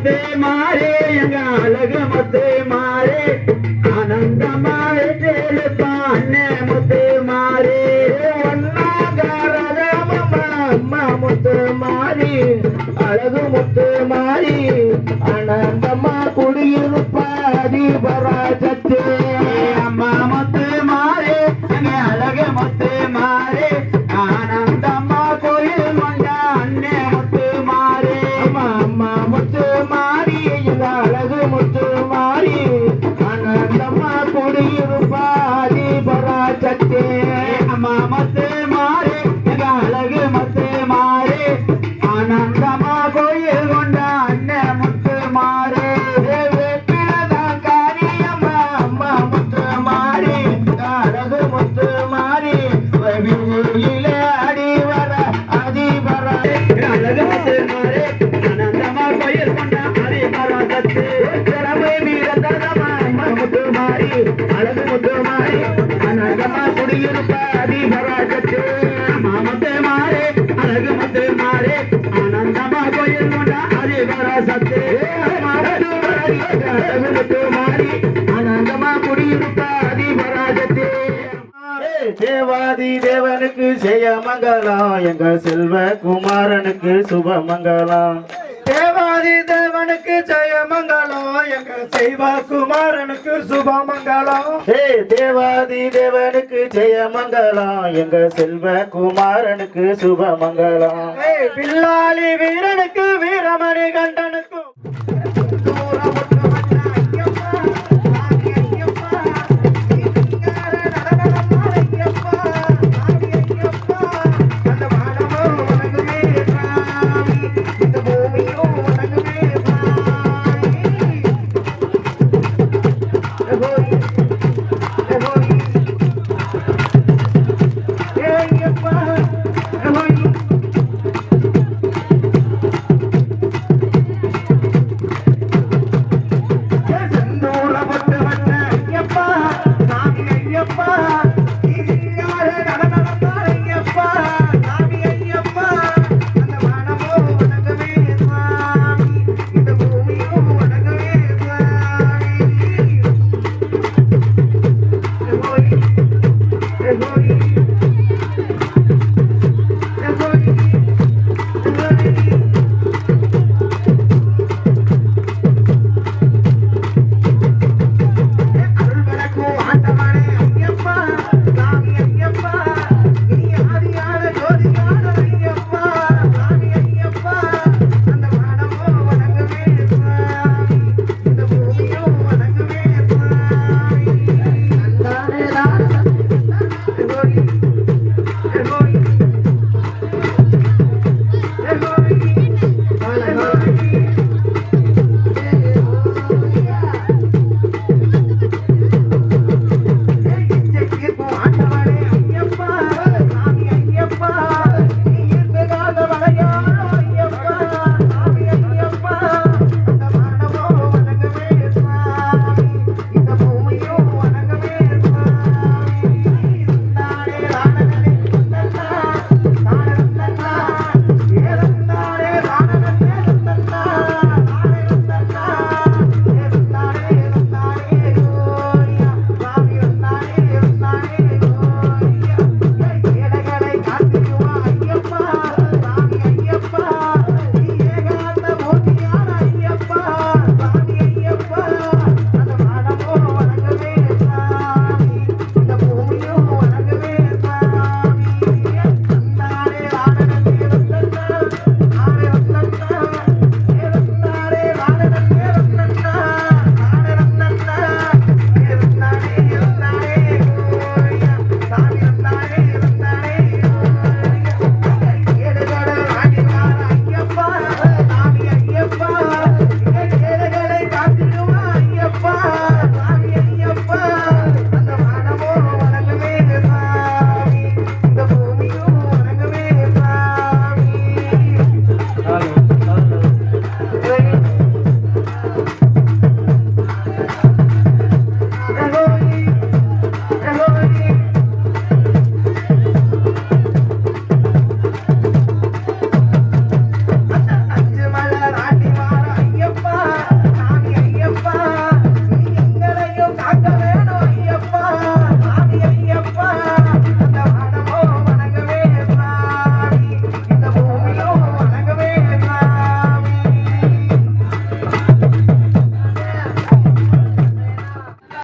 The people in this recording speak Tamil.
முத்து மாறே எங்க அழகு முத்து மாறே ஆனந்தமாய் தேலுப்பா அண்ணே முத்து மாறே அம்மா முத்து மாறி அழகு முத்து மாறி ஆனந்தமா குடியிருப்பா அதிபராஜத்தே அம்மா முத்து மாறி எங்க அழகு முத்து மாறி ஆனந்தம்மா கோயில் கொண்டா அண்ணே முத்து மாறி அம்மா முத்து மாறி எங்க அழகு முத்து மாறி ஆனந்தம்மா குடியிருப்பா அதிபராஜத்தே அம்மா முத்து மாறி எங்க அழகு முத்து மாறி ஆனந்தமா கோயில் கொண்டா அண்ணே முத்து மாறி வேப்பிலதான் காரியம்மா அம்மா முத்து மாறி அழகு முத்து மாறி வீதியிலே அடி வர அதிபர அழகு முத்து மாறி ஆனந்தமா கோயில் கொண்டா அதிபராஜத்தே திறமை வீரதமா அம்மா முத்து மாறி அழகு முத்து மாறி ஆனந்தமா குடியிருப்ப அதிபராஜத்தே அம்மா முத்து மாறி அழகு முத்து மாறி ஆனந்தமா கோயில் கொண்டா அதிபராஜத்தே அழகு முத்து மாறி ஆனந்தமா குடியிருப்ப அதிபராஜத்தே தேவாதி தேவனுக்கு ஜெயமங்கலம் எங்க செல்வ குமாரனுக்கு சுபமங்கலம் தேவாதி தேவனுக்கு ஜெயமங்கலம் எங்க செல்வ குமாரனுக்கு சுபமங்கலம் தேவாதி தேவனுக்கு ஜெயமங்கலம் எங்க செல்வ குமாரனுக்கு சுபமங்கலம் பில்லாளி வீரனுக்கு வீரமணி கண்டனுக்கும்